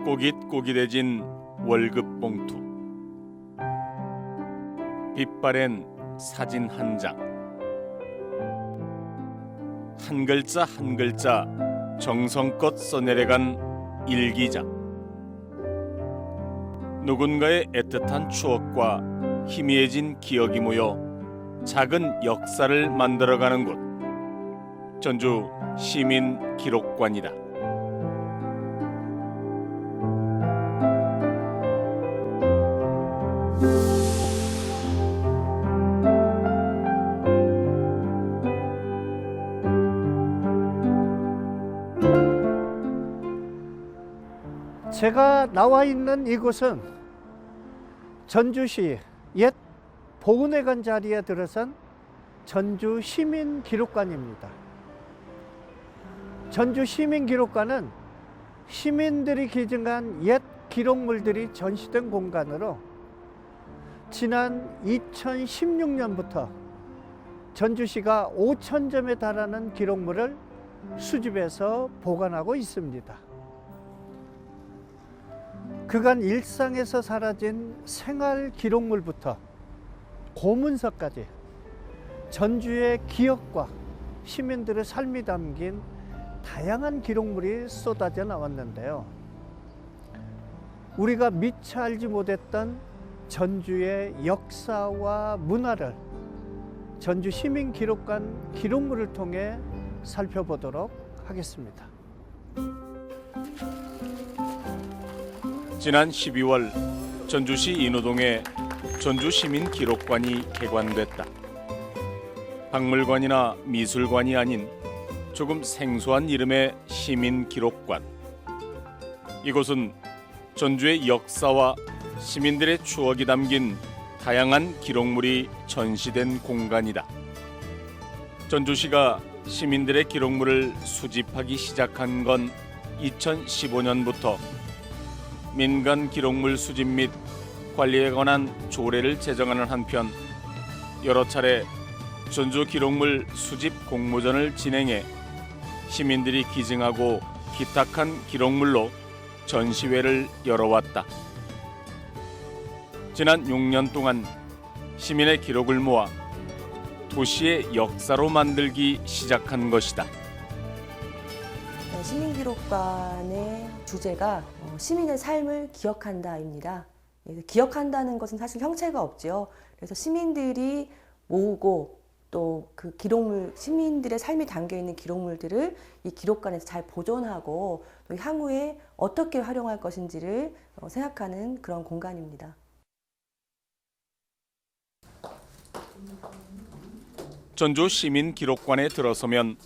꼬깃꼬깃해진 월급 봉투, 빛바랜 사진 한 장, 한 글자 한 글자 정성껏 써내려간 일기장. 누군가의 애틋한 추억과 희미해진 기억이 모여 작은 역사를 만들어가는 곳, 전주 시민 기록관이다. 제가 나와 있는 이곳은 전주시 옛 보훈회관 자리에 들어선 전주 시민기록관입니다. 전주 시민기록관은 시민들이 기증한 옛 기록물들이 전시된 공간으로 지난 2016년부터 전주시가 5,000점에 달하는 기록물을 수집해서 보관하고 있습니다. 그간 일상에서 사라진 생활 기록물부터 고문서까지 전주의 기억과 시민들의 삶이 담긴 다양한 기록물이 쏟아져 나왔는데요. 우리가 미처 알지 못했던 전주의 역사와 문화를 전주 시민기록관 기록물을 통해 살펴보도록 하겠습니다. 지난 12월 전주시 인호동에 전주시민기록관이 개관됐다. 박물관이나 미술관이 아닌 조금 생소한 이름의 시민기록관. 이곳은 전주의 역사와 시민들의 추억이 담긴 다양한 기록물이 전시된 공간이다. 전주시가 시민들의 기록물을 수집하기 시작한 건 2015년부터 민간 기록물 수집 및 관리에 관한 조례를 제정하는 한편 여러 차례 전주 기록물 수집 공모전을 진행해 시민들이 기증하고 기탁한 기록물로 전시회를 열어왔다. 지난 6년 동안 시민의 기록을 모아 도시의 역사로 만들기 시작한 것이다. 시민기록관의 주제가 시민의 삶을 기억한다입니다. 기억한다는 것은 사실 형체가 없죠. 그래서 시민들이 모으고 또 그 기록물, 시민들의 삶이 담겨 있는 기록물들을 이 기록관에서 잘 보존하고 또 향후에 어떻게 활용할 것인지를 생각하는 그런 공간입니다. 전주 시민기록관에 들어서면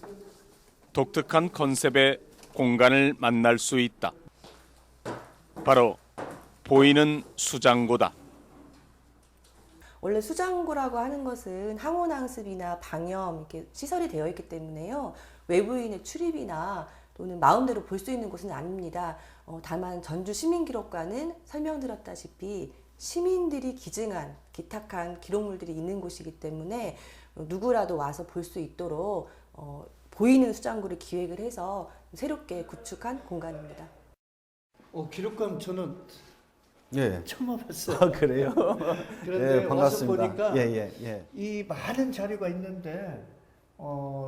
독특한 컨셉의 공간을 만날 수 있다. 바로 보이는 수장고다. 원래 수장고라고 하는 것은 항온항습이나 방염 이렇게 시설이 되어 있기 때문에요. 외부인의 출입이나 또는 마음대로 볼 수 있는 곳은 아닙니다. 다만 전주 시민기록관은 설명드렸다시피 시민들이 기증한, 기탁한 기록물들이 있는 곳이기 때문에 누구라도 와서 볼 수 있도록 보이는 수장고를 기획을 해서 새롭게 구축한 공간입니다. 기록관 저는 예. 처음 와봤어요. 아, 그래요? 그런데 예, 와서 반갑습니다. 보니까 예. 이 많은 자료가 있는데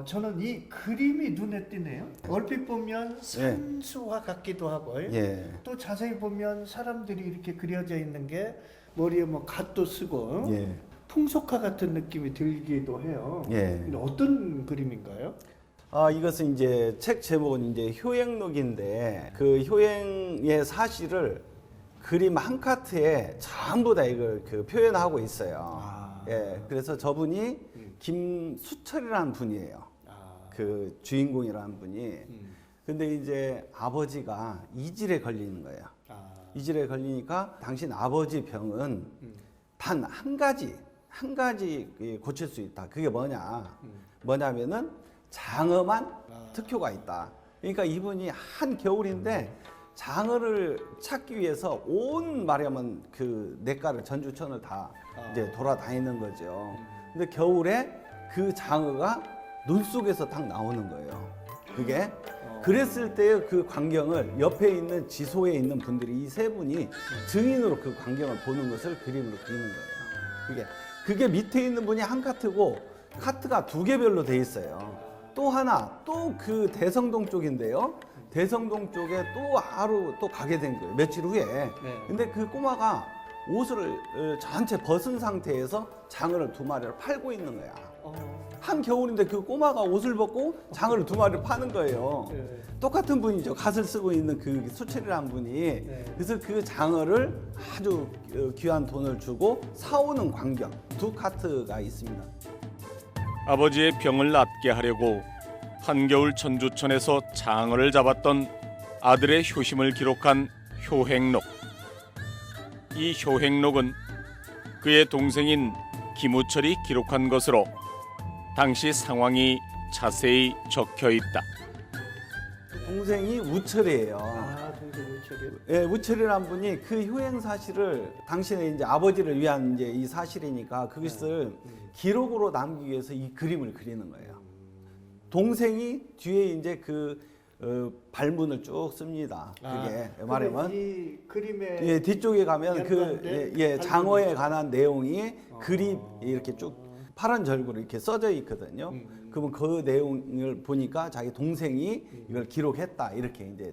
저는 이 그림이 눈에 띄네요. 얼핏 보면 산수화 같기도 하고 예. 또 자세히 보면 사람들이 이렇게 그려져 있는 게 머리에 뭐 갓도 쓰고 예. 풍속화 같은 느낌이 들기도 해요. 예. 근데 어떤 그림인가요? 아, 이것은 이제 책 제목은 이제 효행록인데 그 효행의 사실을 그림 한 카트에 전부 다 이걸 표현하고 있어요. 예. 그래서 저분이 김수철이라는 분이에요. 그 주인공이라는 분이. 근데 이제 아버지가 이질에 걸리는 거예요. 이질에 걸리니까 당신 아버지 병은 단 한 가지 고칠 수 있다. 그게 뭐냐면은 장어만 특효가 있다. 그러니까 이분이 한 겨울인데 장어를 찾기 위해서 온 말하면 그 냇가를 전주천을 다 이제 돌아다니는 거죠. 근데 겨울에 그 장어가 눈 속에서 딱 나오는 거예요. 그게. 그랬을 때의 그 광경을 옆에 있는 지소에 있는 분들이 이 세 분이 증인으로 그 광경을 보는 것을 그림으로 그리는 거예요. 그게 밑에 있는 분이 한 카트고 카트가 두 개별로 돼 있어요. 또 하나 또 그 대성동 쪽인데요. 대성동 쪽에 또 하루 또 가게 된 거예요. 며칠 후에. 근데 그 꼬마가 옷을 전체 벗은 상태에서 장어를 2마리를 팔고 있는 거야. 한겨울인데 그 꼬마가 옷을 벗고 장어를 2마리를 파는 거예요. 똑같은 분이죠. 갓을 쓰고 있는 그 수철이라는 분이. 그래서 그 장어를 아주 귀한 돈을 주고 사오는 광경. 2카트가 있습니다. 아버지의 병을 낫게 하려고 한겨울 천주천에서 장어를 잡았던 아들의 효심을 기록한 효행록. 이 효행록은 그의 동생인 김우철이 기록한 것으로 당시 상황이 자세히 적혀 있다. 동생이 우철이에요. 동생 우철이. 예, 우철이란 분이 그 효행 사실을 당신의 이제 아버지를 위한 이제 이 사실이니까 그것을 기록으로 남기기 위해서 이 그림을 그리는 거예요. 동생이 뒤에 이제 그 발문을 쭉 씁니다. 그게 말하면 이 그림의 예, 뒤쪽에 가면 그 연관된 장어에 관한 내용이 그림 이렇게 쭉 파란 절구로 이렇게 써져 있거든요. 그러면 그 내용을 보니까 자기 동생이 이걸 기록했다 이렇게 이제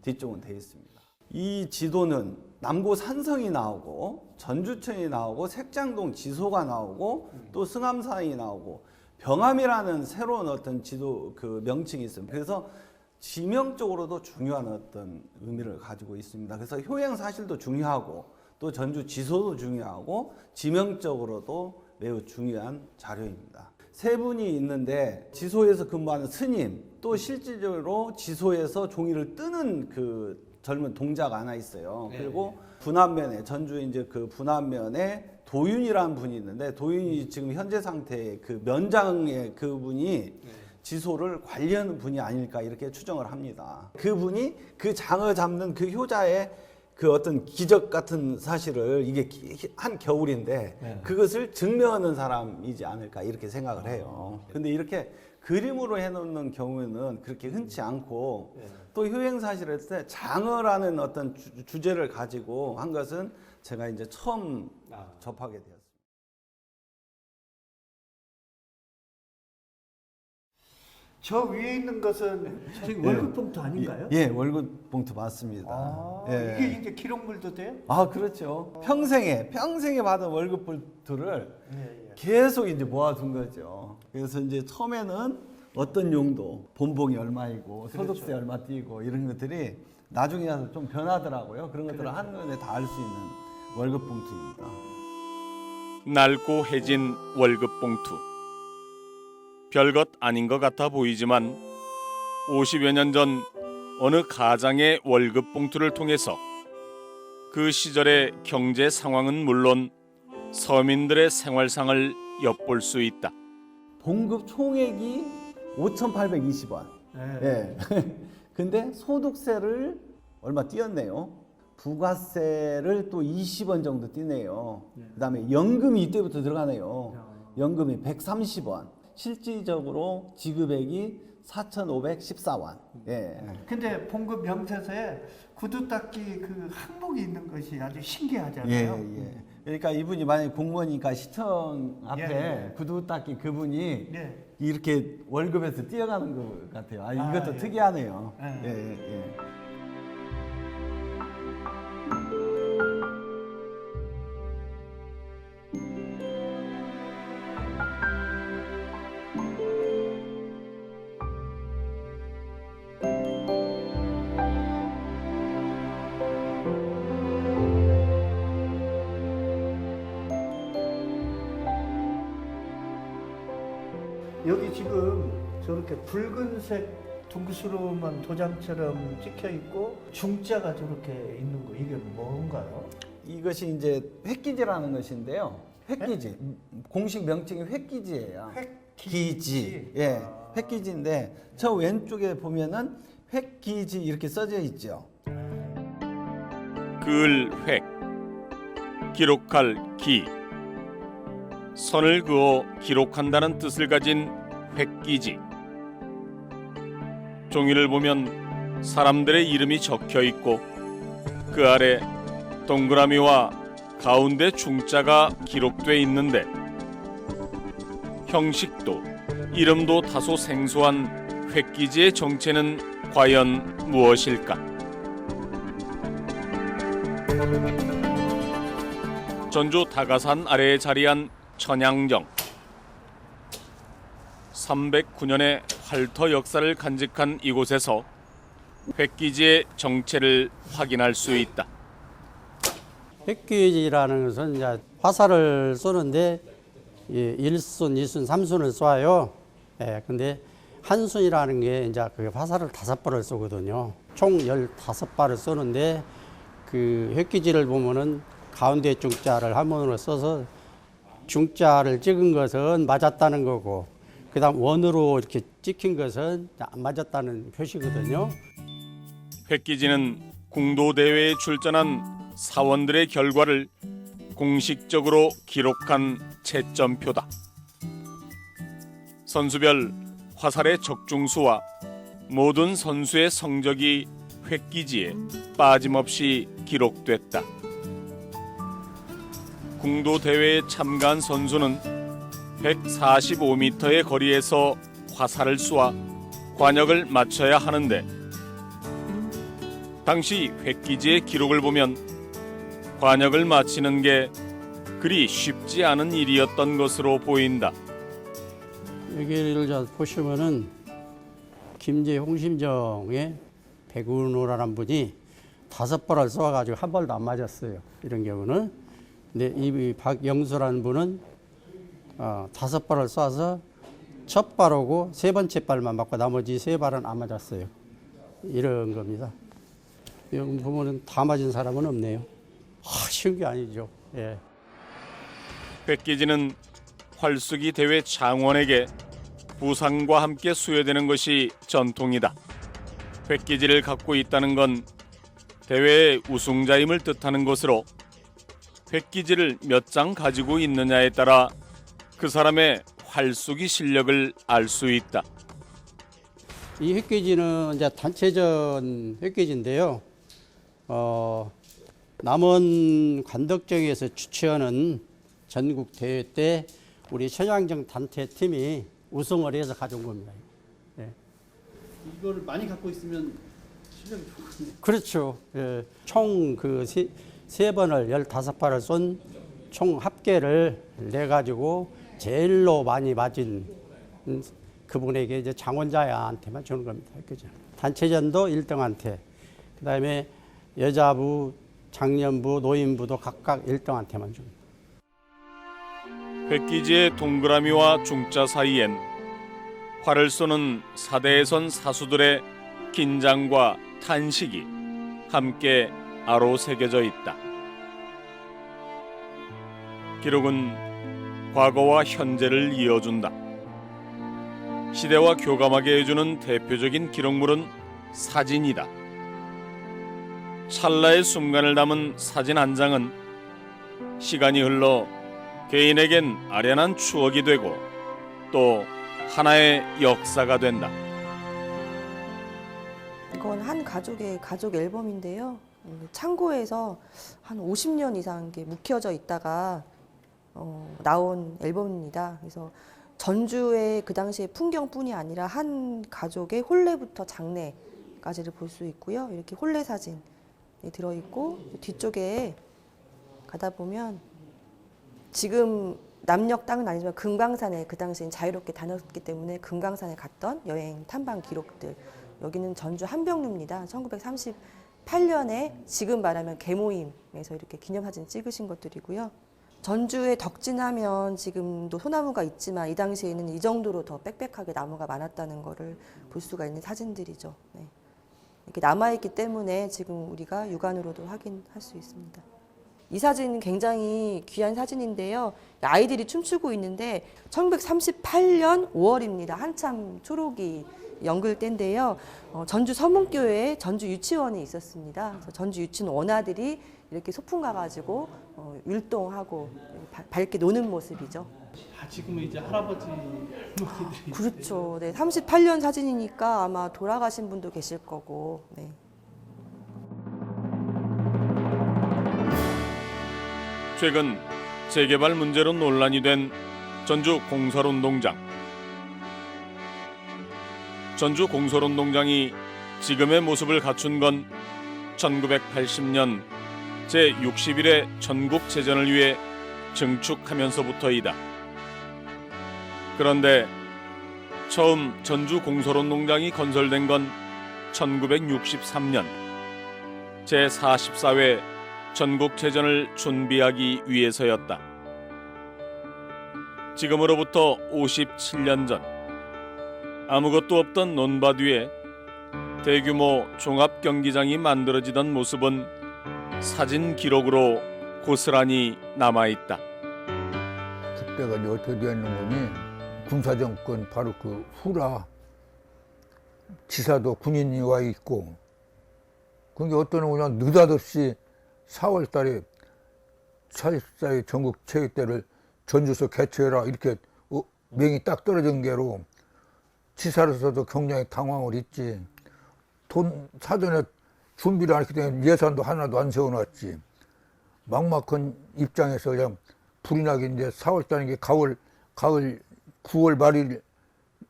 뒤쪽은 되어 있습니다. 이 지도는 남구 산성이 나오고 전주천이 나오고 색장동 지소가 나오고 또 승암산이 나오고 병암이라는 새로운 어떤 지도 그 명칭이 있습니다. 그래서 지명적으로도 중요한 어떤 의미를 가지고 있습니다. 그래서 효행 사실도 중요하고 또 전주 지소도 중요하고 지명적으로도 매우 중요한 자료입니다. 세 분이 있는데 지소에서 근무하는 스님 또 실질적으로 지소에서 종이를 뜨는 그 젊은 동자가 하나 있어요. 그리고 분안면에 전주 이제 그 분안면에 도윤이라는 분이 있는데 도윤이 지금 현재 상태의 그 면장의 그분이 지소를 관리하는 분이 아닐까 이렇게 추정을 합니다. 그분이 그 장어 잡는 그 효자의 그 어떤 기적 같은 사실을 이게 한 겨울인데 그것을 증명하는 사람이지 않을까 이렇게 생각을 해요. 근데 이렇게 그림으로 해놓는 경우에는 그렇게 흔치 않고 또 효행 사실을 했을 때 장어라는 어떤 주제를 가지고 한 것은 제가 이제 처음 접하게 되었습니다. 저 위에 있는 것은 월급 봉투 아닌가요? 예, 월급 봉투 맞습니다. 예. 이게 이제 기록물도 돼요? 그렇죠. 평생에 받은 월급 봉투를 계속 이제 모아둔 거죠. 그래서 이제 처음에는 어떤 용도, 본봉이 얼마이고 소득세 얼마 띄고 이런 것들이 나중에 가서 좀 변하더라고요. 그런 것들을 한눈에 다 알 수 있는 월급 봉투입니다. 낡고 해진 월급 봉투. 별것 아닌 것 같아 보이지만 50여 년 전 어느 가장의 월급 봉투를 통해서 그 시절의 경제 상황은 물론 서민들의 생활상을 엿볼 수 있다. 봉급 총액이 5,820원. 예. 근데 소득세를 얼마 띄었네요. 부가세를 또 20원 정도 띄네요. 그다음에 연금이 이때부터 들어가네요. 연금이 130원. 실질적으로 지급액이 4,514원. 예. 근데 봉급 명세서에 구두 닦기 그 항목이 있는 것이 아주 예, 신기하잖아요. 예. 그러니까 이분이 만약에 공무원이니까 시청 앞에 구두 닦기 그분이 이렇게 월급에서 뛰어가는 것 같아요. 이것도 특이하네요. 예. 여기 지금 저렇게 붉은색 둥그스러운 도장처럼 찍혀 있고 중자가 저렇게 있는 거 이게 뭔가요? 이것이 이제 획기지라는 것인데요. 획기지. 공식 명칭이 획기지예요. 획기지. 예. 획기지인데 저 왼쪽에 보면은 획기지 이렇게 써져 있죠. 그을 획, 기록할 기, 선을 그어 기록한다는 뜻을 가진 획기지. 종이를 보면 사람들의 이름이 적혀 있고 그 아래 동그라미와 가운데 중자가 기록돼 있는데 형식도 이름도 다소 생소한 획기지의 정체는 과연 무엇일까? 전주 다가산 아래에 자리한 천양정. 309년의 활터 역사를 간직한 이곳에서 획기지의 정체를 확인할 수 있다. 획기지라는 것은 이제 화살을 쏘는데 1순, 2순, 3순을 쏴요. 예, 근데 한 순이라는 게 이제 그 화살을 5발을 쏘거든요. 총 15발을 쏘는데 그 획기지를 보면은 가운데 중자를 한번으로 써서 중자를 찍은 것은 맞았다는 거고, 그다음 원으로 이렇게 찍힌 것은 안 맞았다는 표시거든요. 획기지는 궁도 대회에 출전한 사원들의 결과를 공식적으로 기록한 채점표다. 선수별 화살의 적중수와 모든 선수의 성적이 획기지에 빠짐없이 기록됐다. 궁도 대회에 참가한 선수는 145m의 거리에서 화살을 쏘아 관역을 맞춰야 하는데 당시 획기지의 기록을 보면 관역을 맞히는 게 그리 쉽지 않은 일이었던 것으로 보인다. 여기를 보시면은 김제 홍심정의 백운호라는 분이 5발을 쏘아가지고 한 발도 안 맞았어요. 이런 경우는. 근데 이 박영수라는 분은 5발을 쏴서 첫 발하고 3번째 발만 맞고 나머지 3발은 안 맞았어요. 이런 겁니다. 여기 보면은 다 맞은 사람은 없네요. 쉬운 게 아니죠. 예. 획기지는 활쏘기 대회 장원에게 부상과 함께 수여되는 것이 전통이다. 획기지를 갖고 있다는 건 대회의 우승자임을 뜻하는 것으로 획기지를 몇 장 가지고 있느냐에 따라 그 사람의 활쏘기 실력을 알 수 있다. 이 획기지는 이제 단체전 획기지인데요. 남원 관덕정에서 주최하는 전국 대회 때 우리 천양정 단체 팀이 우승을 해서 가져온 겁니다. 예. 이걸 많이 갖고 있으면 실력이 좋겠네요. 그렇죠. 예. 총 그 세 번을 15발을 쏜 총 합계를 내 가지고 제일로 많이 맞은 그분에게 이제 장원자한테만 주는 겁니다. 그죠? 단체전도 1등한테, 그다음에 여자부, 장년부, 노인부도 각각 1등한테만 줍니다. 획기지의 동그라미와 중자 사이엔 활을 쏘는 사대에선 사수들의 긴장과 탄식이 함께 아로 새겨져 있다. 기록은 과거와 현재를 이어준다. 시대와 교감하게 해주는 대표적인 기록물은 사진이다. 찰나의 순간을 담은 사진 한 장은 시간이 흘러 개인에겐 아련한 추억이 되고 또 하나의 역사가 된다. 이건 한 가족의 가족 앨범인데요. 창고에서 한 50년 이상 이렇게 묵혀져 있다가 나온 앨범입니다. 그래서 전주의 그 당시의 풍경뿐이 아니라 한 가족의 혼례부터 장례까지를 볼 수 있고요. 이렇게 혼례 사진이 들어있고 뒤쪽에 가다 보면 지금 남녘 땅은 아니지만 금강산에 그 당시엔 자유롭게 다녔기 때문에 금강산에 갔던 여행 탐방 기록들. 여기는 전주 한병루입니다. 1938년에 지금 말하면 개모임에서 이렇게 기념사진 찍으신 것들이고요. 전주에 덕진하면 지금도 소나무가 있지만 이 당시에는 이 정도로 더 빽빽하게 나무가 많았다는 것을 볼 수가 있는 사진들이죠. 네. 이렇게 남아있기 때문에 지금 우리가 육안으로도 확인할 수 있습니다. 이 사진은 굉장히 귀한 사진인데요. 아이들이 춤추고 있는데 1938년 5월입니다. 한참 초록이 연글 때인데요. 전주 서문교회에 전주 유치원이 있었습니다. 그래서 전주 유치원 원아들이 이렇게 소풍 가가지고 율동하고 밝게 노는 모습이죠. 지금은 이제 할아버지 할머니들이 그렇죠. 네, 38년 사진이니까 아마 돌아가신 분도 계실 거고. 네. 최근 재개발 문제로 논란이 된 전주 공설운동장. 전주 공설운동장이 지금의 모습을 갖춘 건 1980년 제61회 전국체전을 위해 증축하면서부터이다. 그런데 처음 전주 공설운동장이 건설된 건 1963년 제44회 전국체전을 준비하기 위해서였다. 지금으로부터 57년 전 아무것도 없던 논밭 위에 대규모 종합경기장이 만들어지던 모습은 사진 기록으로 고스란히 남아있다. 그때가 이제 어떻게 되었는 거니 군사정권 바로 그 후라 지사도 군인이 와 있고 그게 어떤 그냥 느닷없이 4월 달에 44회 전국 체육대회를 전주에서 개최해라 이렇게 명이 딱 떨어진 게로 지사로서도 굉장히 당황을 했지. 돈 사전에 준비를 안 했기 때문에 예산도 하나도 안 세워놨지. 막막한 입장에서 그냥 불이 나게 이제 4월 달에 가을 9월 말일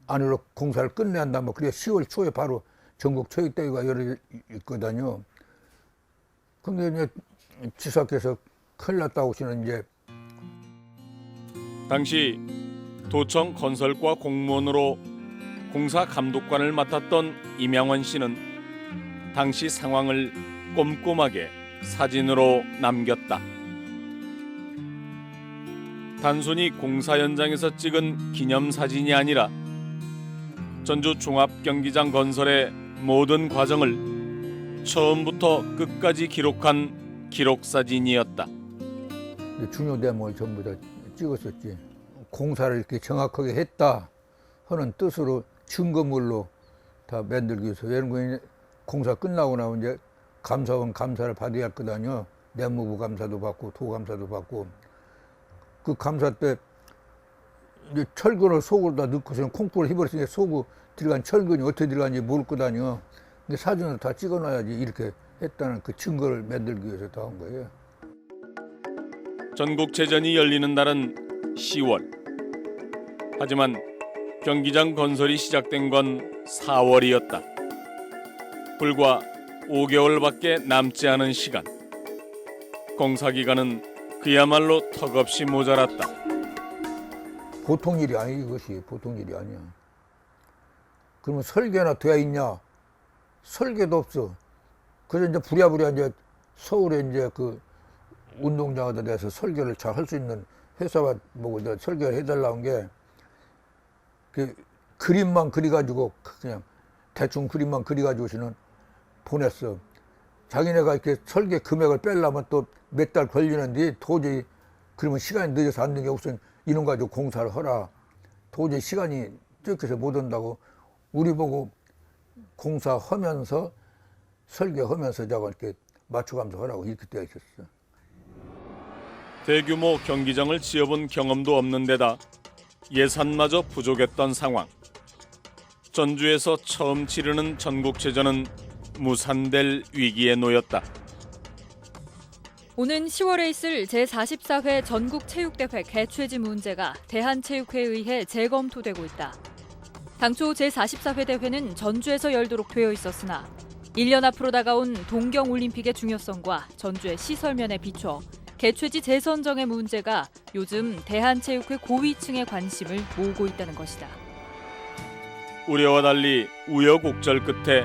안으로 공사를 끝내야 한다. 뭐 그래 10월 초에 바로 전국 체육대회가 열렸거든요. 근데 이제 지사께서 큰일 났다고 하시는 이제 당시 도청 건설과 공무원으로 공사 감독관을 맡았던 임양원 씨는 당시 상황을 꼼꼼하게 사진으로 남겼다. 단순히 공사 현장에서 찍은 기념사진이 아니라 전주 종합경기장 건설의 모든 과정을 처음부터 끝까지 기록한 기록사진이었다. 중요 대목을 전부 다 찍었었지. 공사를 이렇게 정확하게 했다 하는 뜻으로 증거물로 다 만들기 위해서 이런 거 공사 끝나고 나면 이제 감사원 감사를 받아야 할 거다뇨. 내무부 감사도 받고 도감사도 받고 그 감사 때 이제 철근을 속으로 다 넣고서 콩쿠를 해버렸으니까 속으로 들어간 철근이 어떻게 들어간지 모를 거다뇨. 근데 사진을 다 찍어놔야지 이렇게 했다는 그 증거를 만들기 위해서 다 한 거예요. 전국체전이 열리는 날은 10월. 하지만 경기장 건설이 시작된 건 4월이었다. 불과 5개월밖에 남지 않은 시간. 공사 기간은 그야말로 턱없이 모자랐다. 보통 일이 아니 이것이 보통 일이 아니야. 그러면 설계나 되어 있냐? 설계도 없어. 그래서 이제 부랴부랴 이제 서울에 이제 그 운동장에다 대해서 설계를 잘 할 수 있는 회사가 보고 이제 설계를 해달라는 게 그 그림만 그려가지고 그냥 대충 그림만 그려가지고서는 보냈어. 자기네가 이렇게 설계 금액을 빼려면 또 몇 달 걸리는데 도저히 그러면 시간이 늦어서 안 되는 게 우선 이놈 가지고 공사를 하라. 도저히 시간이 쫓겨서 못 온다고 우리 보고 공사하면서 설계하면서 저거 이렇게 맞춰가면서 하라고 이렇게 되어 있었어. 대규모 경기장을 지어본 경험도 없는 데다 예산마저 부족했던 상황. 전주에서 처음 치르는 전국체전은 무산될 위기에 놓였다. 오는 10월에 있을 제44회 전국체육대회 개최지 문제가 대한체육회에 의해 재검토되고 있다. 당초 제44회 대회는 전주에서 열도록 되어 있었으나 1년 앞으로 다가온 동경올림픽의 중요성과 전주의 시설면에 비춰 개최지 재선정의 문제가 요즘 대한체육회 고위층의 관심을 모으고 있다는 것이다. 우려와 달리 우여곡절 끝에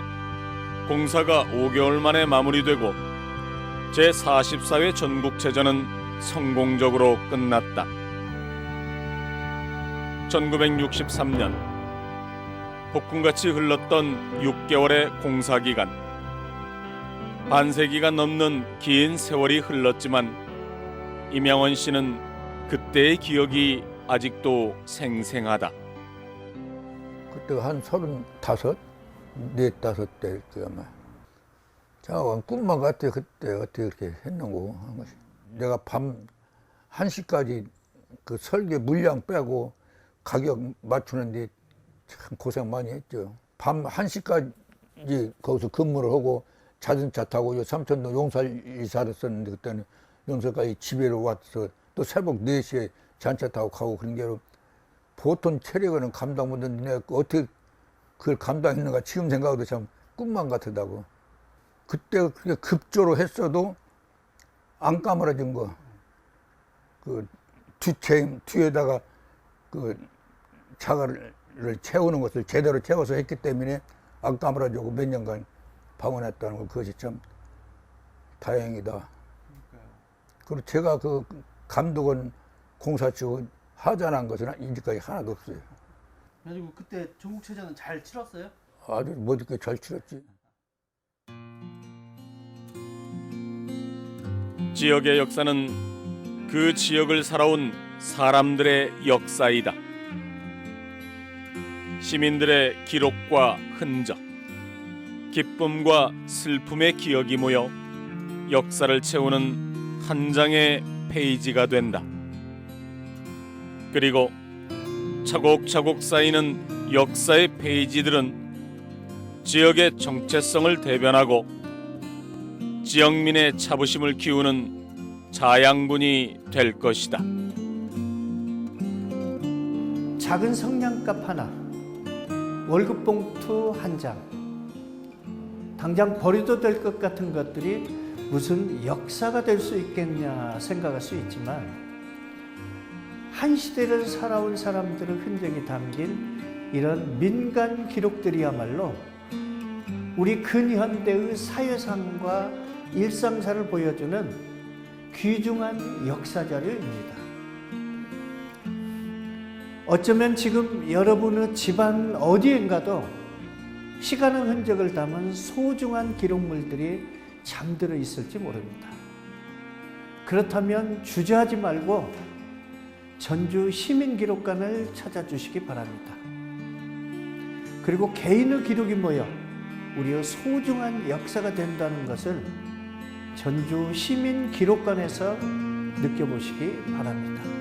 공사가 5개월 만에 마무리되고 제44회 전국체전은 성공적으로 끝났다. 1963년 폭풍같이 흘렀던 6개월의 공사기간. 반세기가 넘는 긴 세월이 흘렀지만 임양원 씨는 그때의 기억이 아직도 생생하다. 그때 한 35, 45대 아마. 자, 꿈만 같아. 그때 어떻게 그렇게 했는고 한 것이. 내가 밤 1시까지 그 설계 물량 빼고 가격 맞추는데 참 고생 많이 했죠. 밤 1시까지 거기서 근무를 하고 자전차 타고 삼천동 용사에 살았었는데 그때는 용사까지 집에로 와서 또 새벽 4시에 잔차 타고 가고 그런 게로 보통 체력은 감당 못했는데 내가 어떻게 그걸 감당했는가 지금 생각해도 참 꿈만 같다고. 그때 그게 급조로 했어도 안 까물어진 거. 그 뒤에다가 그 자가를 채우는 것을 제대로 채워서 했기 때문에 안 까물어지고 몇 년간 방언했다는 거 그것이 참 다행이다. 그리고 제가 그 감독은 공사 치고 하자난 것은 이제까지 하나도 없어요. 그래가지고 그때 전국체전은 잘 치렀어요? 아주 멋있게 잘 치렀지. 지역의 역사는 그 지역을 살아온 사람들의 역사이다. 시민들의 기록과 흔적, 기쁨과 슬픔의 기억이 모여 역사를 채우는 한 장의 페이지가 된다. 그리고 차곡차곡 쌓이는 역사의 페이지들은 지역의 정체성을 대변하고 지역민의 자부심을 키우는 자양분이 될 것이다. 작은 성냥갑 하나, 월급 봉투 한 장, 당장 버려도 될 것 같은 것들이 무슨 역사가 될 수 있겠냐 생각할 수 있지만 한 시대를 살아온 사람들의 흔적이 담긴 이런 민간 기록들이야말로 우리 근현대의 사회상과 일상사를 보여주는 귀중한 역사 자료입니다. 어쩌면 지금 여러분의 집안 어디엔가도 시간의 흔적을 담은 소중한 기록물들이 잠들어 있을지 모릅니다. 그렇다면 주저하지 말고 전주 시민기록관을 찾아주시기 바랍니다. 그리고 개인의 기록이 모여 우리의 소중한 역사가 된다는 것을 전주 시민기록관에서 느껴보시기 바랍니다.